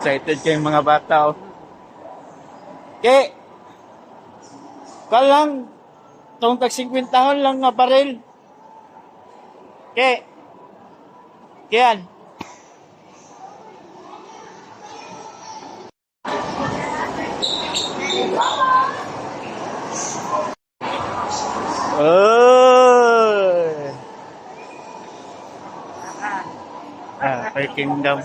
Excited kayong mga bata, oh. Ke, ka lang, itong tag 50 tahon lang nga baril. Ke, yan. Oh. Fire Kingdom.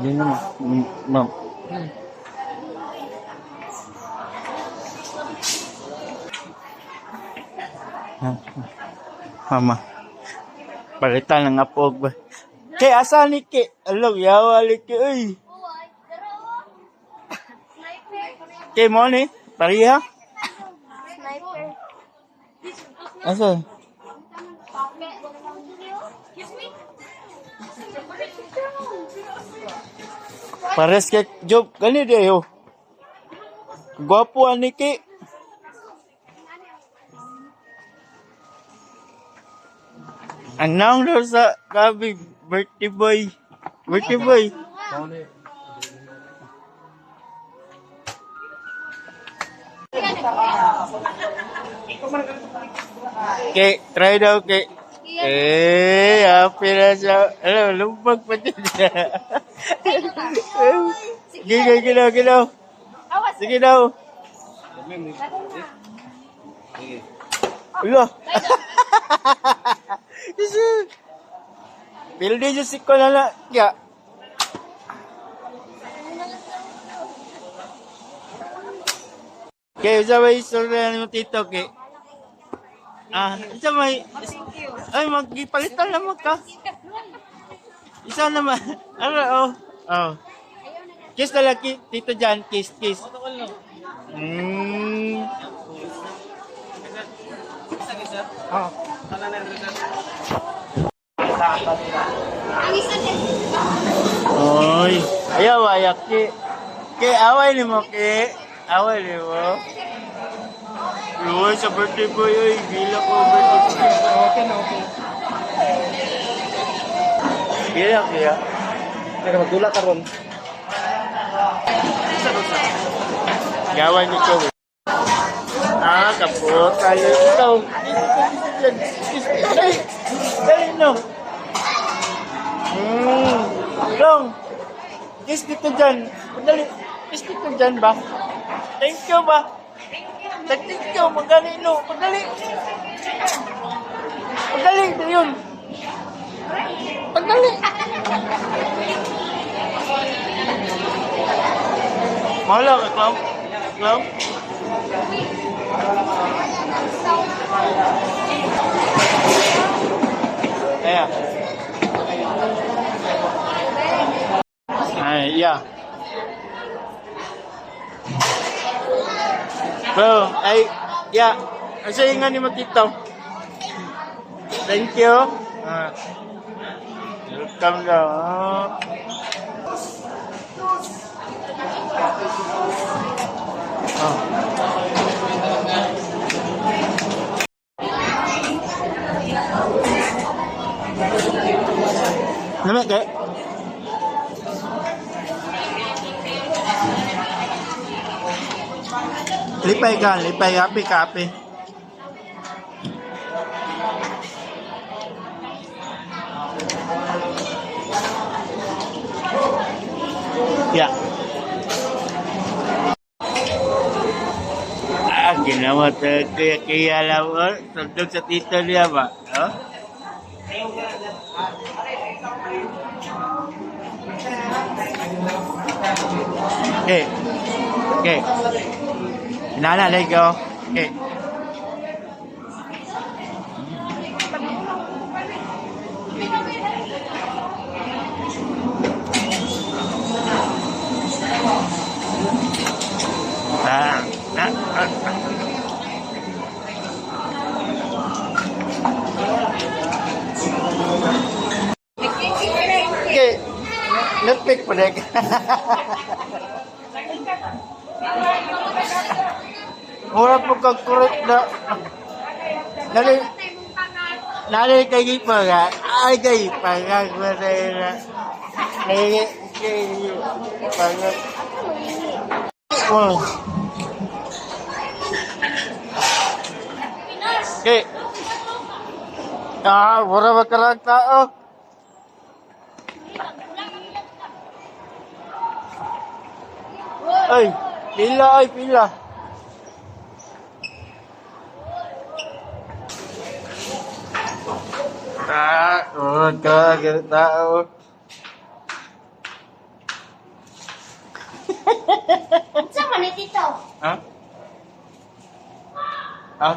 Hindi naman, ma'am. Mama, palitan ng apog ba? Kay, asa ni Ki? Alog, yawa ni Ki, uy. Kay mo ni? Pariha? Sniper. Asa? Pares kay job, gani di yo. Gwapo ani Ki. Ang naong daw sa kabi, birthday boy. Birthday boy. Ke, try daw ke. Happy na siya. Alam, lumpag pa siya. Sige daw. Sige daw. Ulo. Pildi dyan si ko na ya. Kaya isa ba istorya ni mo tito ke? Isa may... Ay, magpalitan naman ka. Isa naman. Oh. Kiss na laki. Tito dyan, kiss. Oy. Ayaw, ayak ki. Ki, away ni mo ki. Away ni mo. Luway sa birthday boy, oy. Bila ko birthday boy. Okay. Bila kaya. Pero magdula ka ron. Gawan ni ko. Kapot. Tayo ito. Dali no. Long. Kiss dito dyan. Madali. Kiss dito dyan ba? Thank you ba? Thank you. Magani no. Madali. Yun. Madali. Mahala ka, Clown? Clown? Ayan. Yeah. Bro, yeah. Asa yung nga ni Matito? Thank you. Welcome daw. Nampak ke? Lipay kape. Ya. Ginawa kaya lang. Tundog sa tito niya ba? Okay. Nana, let go. Okay. Okay. Nagpick pa rin. Wala po kag-correct na. Nali kay gipaga. Ay kay gipaga. Kay gipaga. Oh. Okay. Wala ba karang tao? Ay, pila ay pila. Kaget tao. Sa man dito? Ha?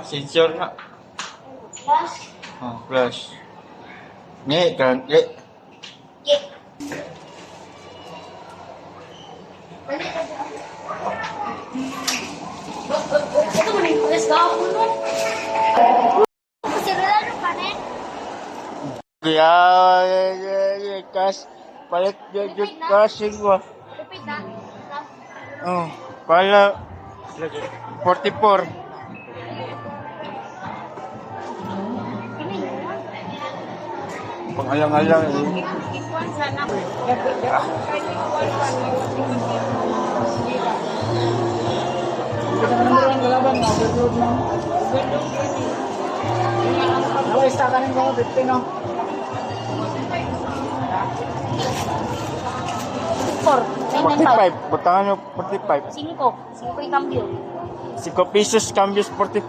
Sensor na. Bas. Flash. Ni kan, ni. Ye. Balik ka. Ito man yung pulis ka ako no. Sirala ka ne? Kaya, kas, palit yung casing mo. Repeat na. Oh, pala 44. Pang-alang-alang eh. Ikuan sana. Kita naman ang galaban, overload mo. Naway, stakanin ko, 15 no? 45. Butangan nyo 45. 5 yung cambio. 5 pesos, cambios 45.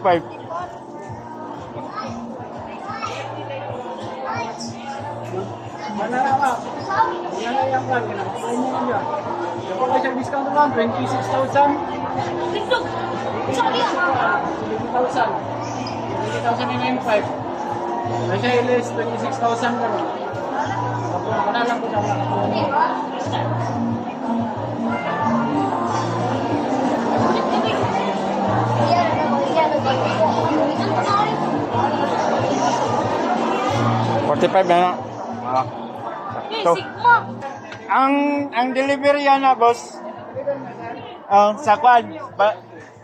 Mana na ba? Yan na yung plan. Ay mo niya. Kapag may siyang discount naman, 26,000. Ito. Sorry ah. 20,000. 20,995. May siya ilis, 26,000 ka rin. Wala lang po siya. Yan, yan. 45 na. To. Sigma. Ang delivery yan na, boss. Sa kwan.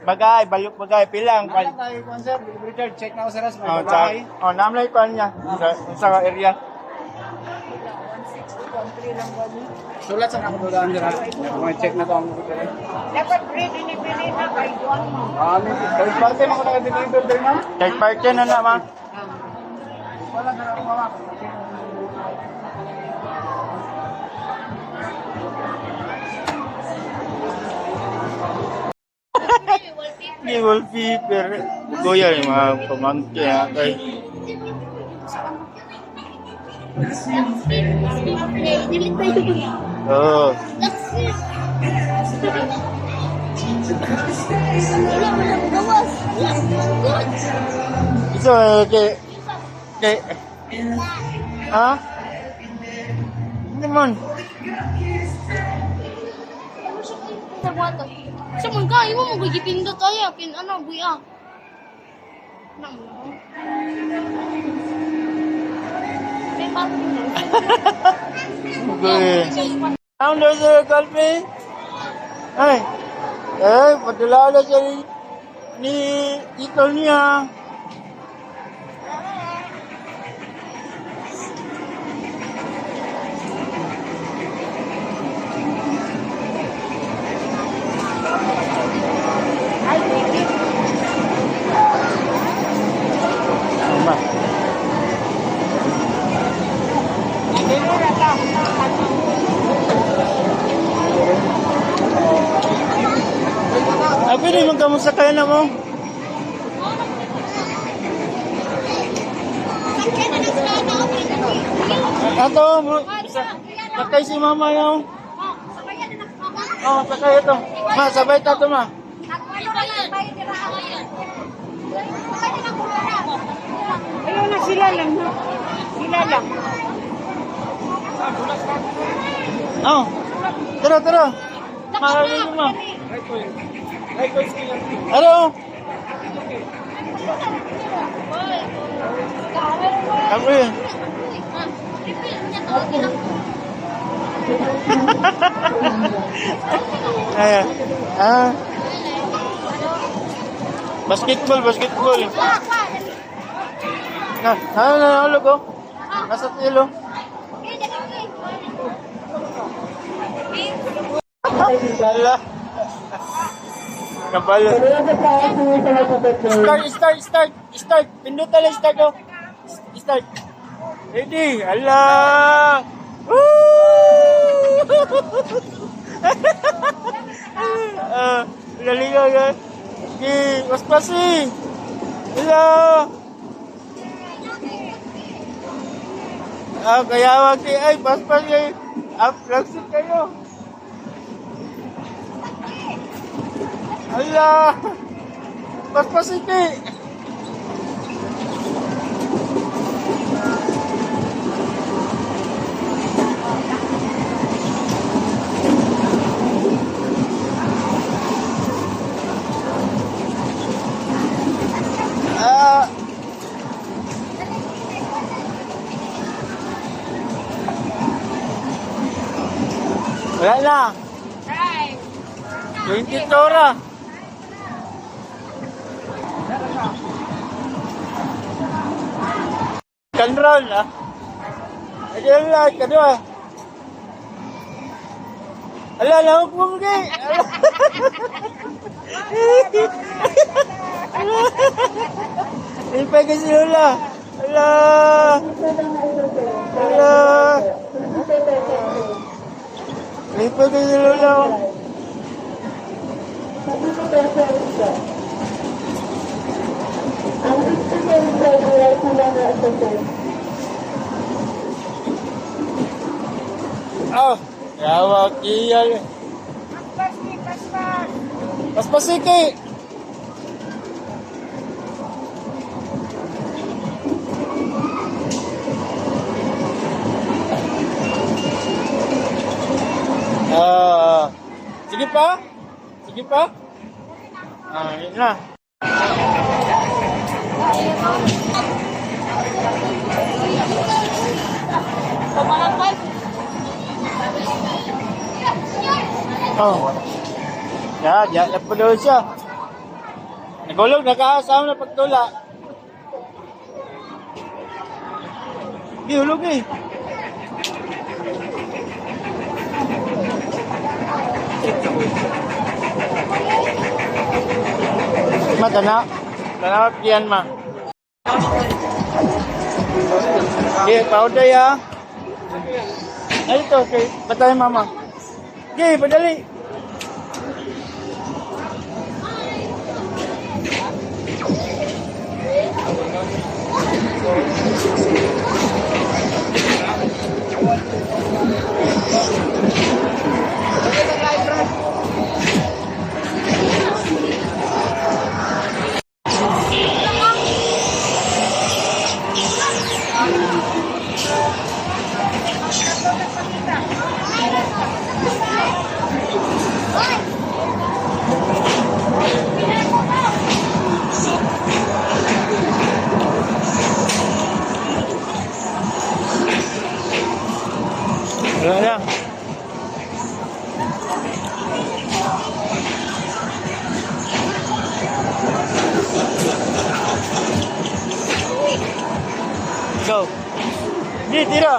Bagay, balok bagay. Pilang. Wala tayo, sponsor. Richard, check na ako sa ras. May Sa, bagay. namlay kwan niya. Sa area. Sulat sa nakatulaan dyan ha. May check na to ang mga dyan. Dapat delivery na kay Juan mo. Third party mo ko nakadeliver din ma'am. Third party na na, ma'am. Wala na ako mama. Ni wallpaper. Goya yung mga pamangkin natin. Oh. Ito, kay, ha? Hindi man. Sa mga kayo mo, magigipindot tayo. Ano, buya. Nang mo. May pato na. Okay. Ang doon call me. Ay. Padala siya ni tito niya. Tama. Ay, pwede magkamusakay na mo. Ato, sakay si mama yun. Oh, sakay ito. Ma, sabay tato ma. Ayun na sila lang. Sila lang. Oh, tara, tara. Maraming mo. Hello. Kami. Ayan. Ah. Basketball, basketball. Nahulog oh. Nasa tilo. Lala. Kabalo. Start. Pindutan lang start oh. Start. Ready. Allah. Woo! Laligaw yan. Okay, paspasi. Hello. Kaya wag ay paspas kayo. Flagship kayo. Allah. Paspasi kayo. Wala na. 20 tora. Control ah. Ayan lang, kadua. Ala, lahok mo mga. Ipay kasi Lola. Ala. Ala. Ipay kasi Lola. Oh, yawag iyal. Paspas iki. Sige pa? Sige pa? Yun na. Oh. Ya, napulo siya. Nagulog, nakahasama na pagtula. Di, hulog eh. Ma, tanawat yan ma. Okay, powder ya. Ay, ito, okay. Patay mama. Okay, padali. Wala na. Go. Di, tira.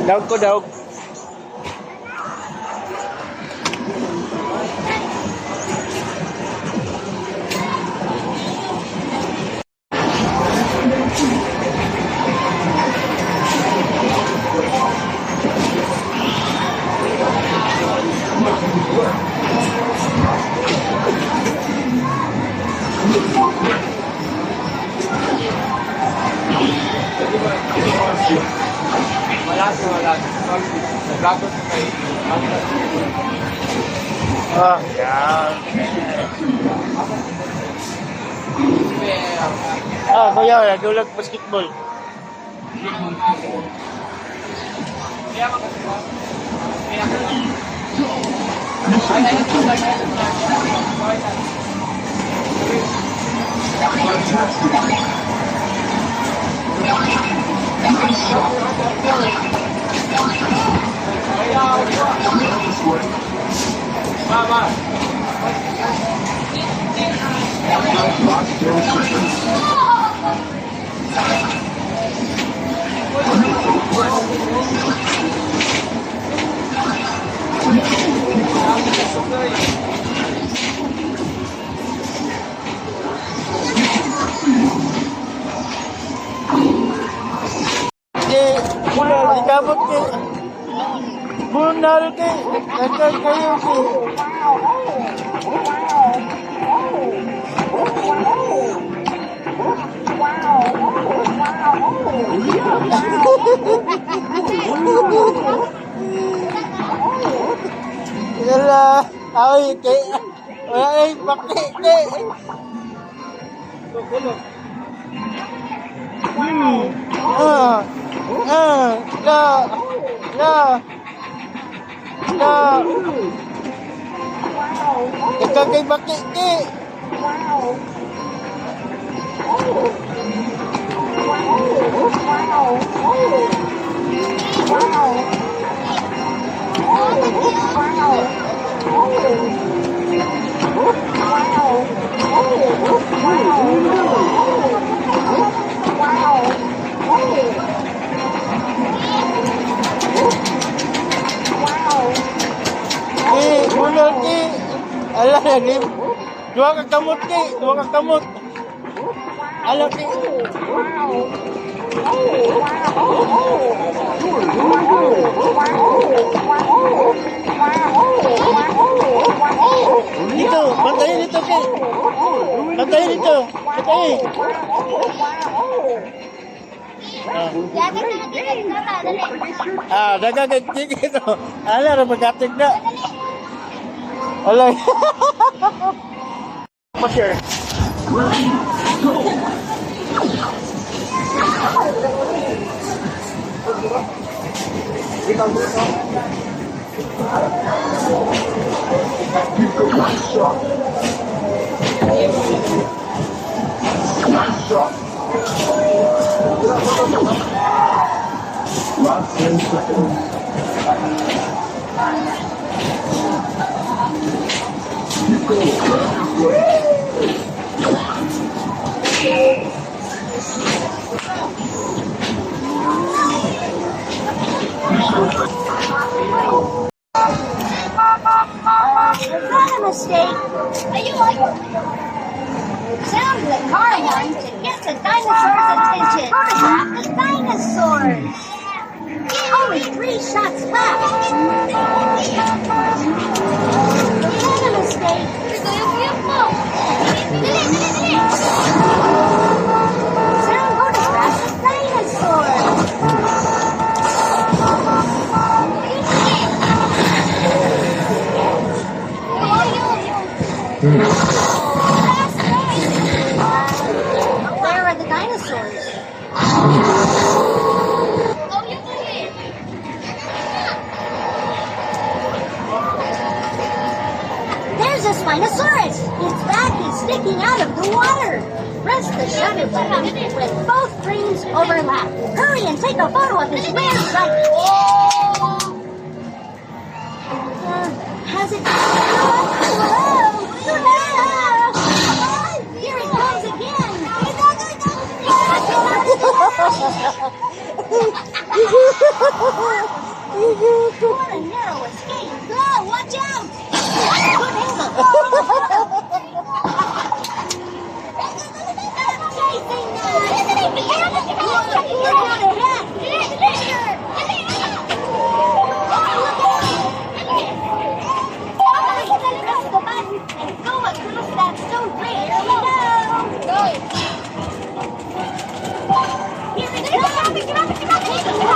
Daog ko, daog. Yan. Kuya, nagulag basketball. Di kabot ke. Bunal ke. Nagkag kayo ke. Yala, ay ke. Ay pake ke. La. Ikaw kay baki ke. Bunal ke. Ala ni. Dua ka kamot ke. Dua ka kamot. Ala ke. Dito, bantayin dito ke. Bantayin dito. Bantayin. Dagagagtig ito. Ala, magatig na. Ala. Pa-share. Is that a mistake? Are you like... Sound the car horn to get the dinosaur's attention. Photograph the dinosaurs. Only 3 shots left. Is that a mistake? Sound photograph the dinosaurs. Where are the dinosaurs? There's a Spinosaurus. Its back is sticking out of the water. Press the shutter button with both screens overlap. Hurry and take a photo of this weird sight. Has it? Here it comes again. What a narrow escape. Oh, watch out. Good angle. Chasing press the button and go across that stone bridge. Here we go. Here it comes. Take a look.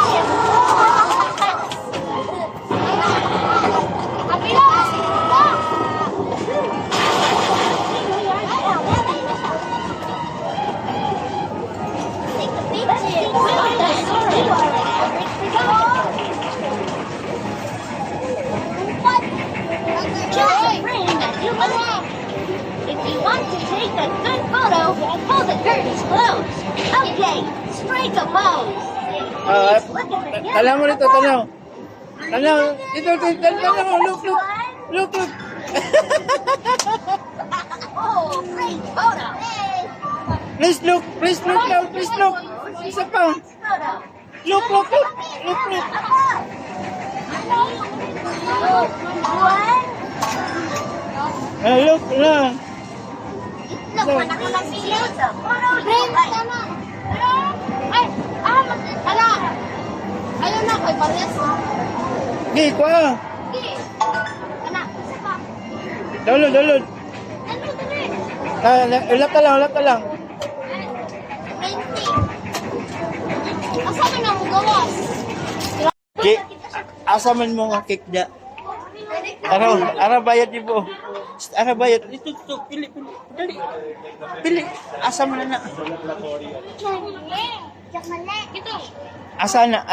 a good photo, pull the curtains close. Okay, strike a pose. Ah, Please look at the camera. tanaw mo rito, tanaw. Tanaw. Dito, tanaw. Look. Look. Oh, great photo. Please look now. Please look. Isa pa. Photo. Look. One. Look na. Look, when ako nag-video sa photo, Tama. Ay, ala. Ayun na, kay parehas na. Di, kuha. Sige. Ana, isa pa. Download. Ano, dali. Ulap ka lang. 20. Asa ka na mo gawas? Di, asa man mo nga cake da. Ara bayad di po. Ara bayad. Ito, pili. Dali. Pili. Asa man na. Ito. Asa na.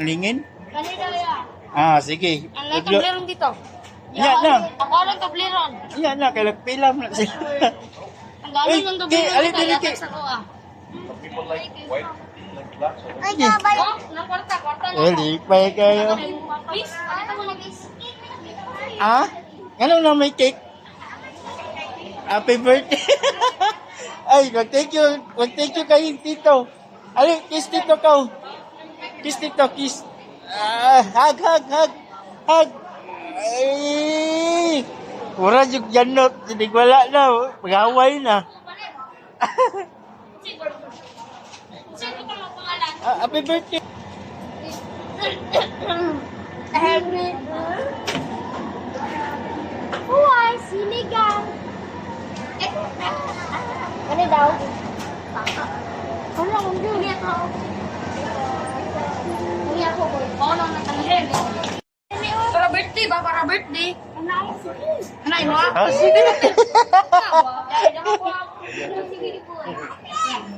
Lingin? Kanina ya. Ah, sige. Ang lahat ng bleron dito. Yan na. Ako lang to bleron. Yan na, kailang pila mo na siya. Ang galing ng to bleron alin, dito. alin, Yatak sa kuha. Ay, gabay. Oh, ng kwarta na. Lipay kayo. Please, ano mo na please? Ah? Ano na may cake? Happy birthday. Ay, mag-thank you kayong tito. Alin, kiss tito ka. Kiss tito, kiss. Hug. Ay! Mura yung janot. Hindi wala na. Pag-away na. Sino pa ang pangalan? Happy birthday. Huwag, sinigang. Ano daw? Ano akong yun? Hindi ako boy. Oo, nang natanggap. Para birthday ba? Para birthday. Ano mo? Ah, sige.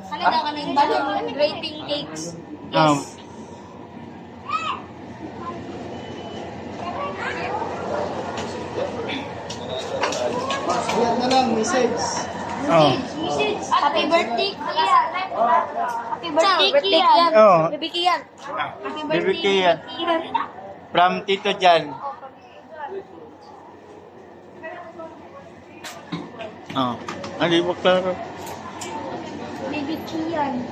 Halaga ka na yung balon rating cakes. Yan na lang, message. Happy birthday, Kian. Happy birthday, Kian. Oh. Baby Kian. Happy birthday, Baby Kian. From Tito Jan. Oh. Hindi mo klaro. Baby Kian.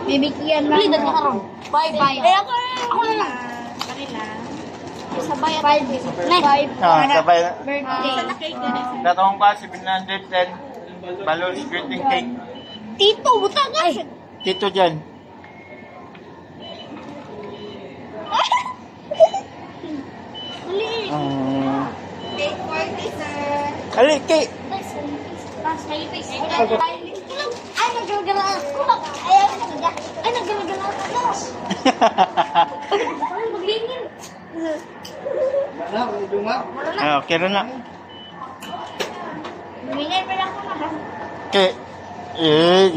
Baby Kian lang. Pili, dati ka ron. Bye. Eh, ako na lang. Sabay at 5. Sabay. Birthday. Natawang pa 710 balloons greeting cake. Tito, buta nga. Tito Jan. Ali, cake. Ay, nagagalaan ako. Ay, nagagalaan ako. Ay, maglingin. Wala, medyo nga. Okay na. Maglingin pa lang ako na. Cake. Cake.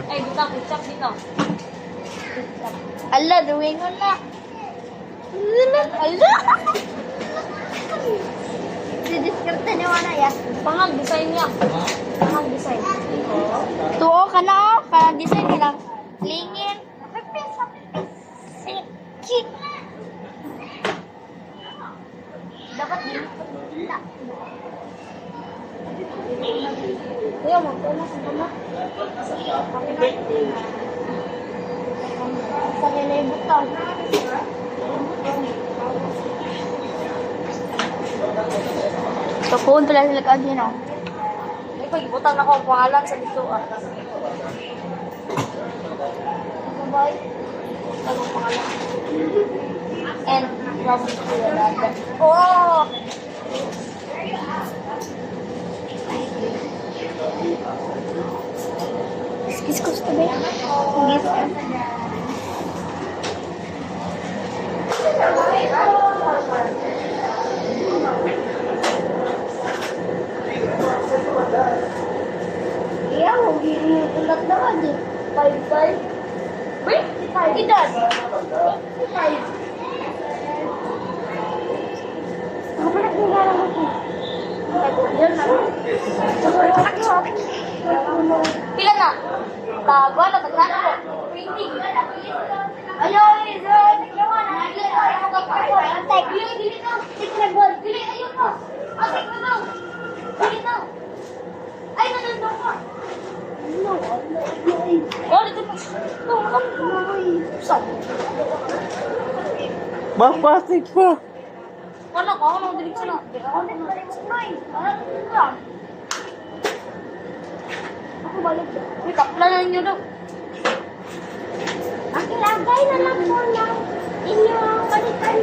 Ay, butang, ketchup dito. Ala, duwing ko na. Ala! Didiskarte niyo na yan. Pangag design niya. Pangag design. Tuo ka na, design ka lang. Lingin. Dapat dito. Kuya, magpuna sa mama. Sa nilibot to. So, phone pala sila ka din, no? Ay, pag-ibutang na ko ang pangalan sa dito. Bye. Ano ang pangalan? And probably another. Oh! Excuse ko sa tabi. Iya, huwag yung ulat naman eh. 5-5. Wait, 5. Idan. 5. Pila na? Bago na, pagkano ko? 20. Ayaw, Dili, ayun mo. Asik mo daw. Dili daw. Ay, nanandun ka. Oh, dito mo. Saan? Mapasik pa. Ano ka? Ano? Diretso na. Ako balik. May kaplanan nyo daw. Ang ilagay na lang po ng inyong balikan